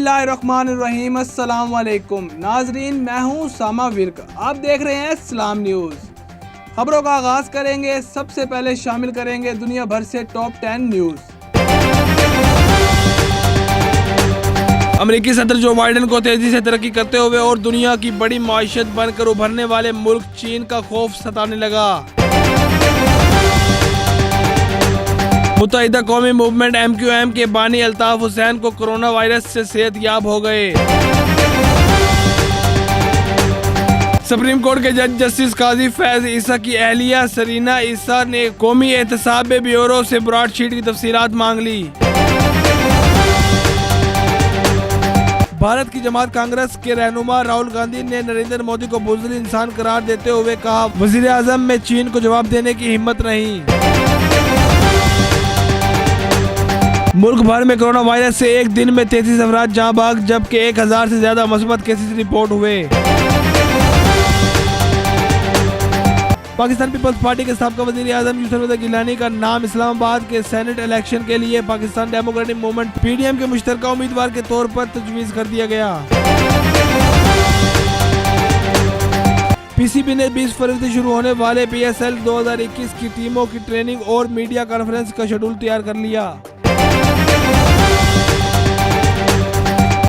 बिस्मिल्लाहिर्रहमानिर्रहीम। अस्सलाम वालेकुम नाजरीन, मैं हूँ सामा विर्क। आप देख रहे हैं इस्लाम न्यूज़। खबरों का आगाज करेंगे। सबसे पहले शामिल करेंगे दुनिया भर से टॉप 10 न्यूज़। अमेरिकी सदर जो बाइडेन को तेजी से तरक्की करते हुए और दुनिया की बड़ी माशियत बनकर उभरने वाले मुल्क चीन का खौफ सताने लगा। मुत्तहिदा कौमी मूवमेंट MQM के बानी अल्ताफ हुसैन को कोरोना वायरस से सेहतयाब हो गए। सुप्रीम कोर्ट के जज जस्टिस काजी फैज ईसा की अहलिया सरीना ईसा ने कौमी एहतसाब ब्यूरो से ब्रॉडशीट की तफसीलात मांग ली। भारत की जमात कांग्रेस के रहनुमा राहुल गांधी ने नरेंद्र मोदी को बुज़दिल इंसान करार देते हुए कहा, वजीर आजम में चीन को जवाब देने की हिम्मत नहीं। मुल्क भर में कोरोना वायरस से एक दिन में 33 अफराद जाँ भाग, जबकि 1000 से ज्यादा मुस्बत केसेस रिपोर्ट हुए। पाकिस्तान पीपल्स पार्टी के साबका वजीर आजम यूसुफ रज़ा गिलानी का नाम इस्लामाबाद के सेनेट इलेक्शन के लिए पाकिस्तान डेमोक्रेटिक मूवमेंट PDM के मुश्तरका उम्मीदवार के तौर पर तजवीज़ कर दिया गया। PCB ने 20 फरवरी से शुरू होने वाले PSL 2021 की टीमों की ट्रेनिंग और मीडिया कॉन्फ्रेंस का शेड्यूल तैयार कर लिया।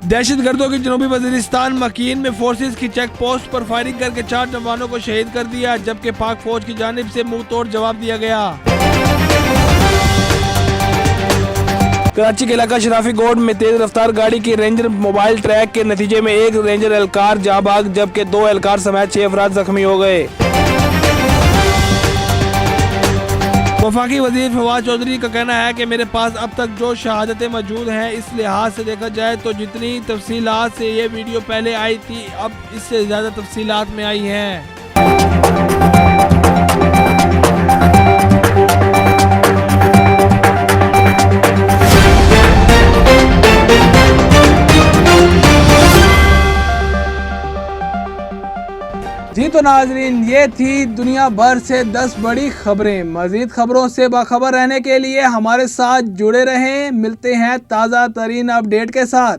दहशतगर्दों की जनूबी वजीरिस्तान मकीन में फोर्सेस की चेक पोस्ट पर फायरिंग करके 4 जवानों को शहीद कर दिया, जबकि पाक फौज की जानिब से मुंह तोड़ जवाब दिया गया। कराची के इलाका शराफी गोड में तेज रफ्तार गाड़ी की रेंजर मोबाइल ट्रैक के नतीजे में एक रेंजर एहलकार जाँ भाग, जबकि 2 एहलकार समेत 6 अफराद जख्मी हो गए। वफाकी वजीर फवाद चौधरी का कहना है कि मेरे पास अब तक जो शहादतें मौजूद हैं, इस लिहाज से देखा जाए तो जितनी तफसीलात से ये वीडियो पहले आई थी, अब इससे ज़्यादा तफसीलात में आई हैं। जी तो नाजरीन, ये थी दुनिया भर से 10 बड़ी खबरें। मजीद खबरों से बाखबर रहने के लिए हमारे साथ जुड़े रहें। मिलते हैं ताज़ा तरीन अपडेट के साथ।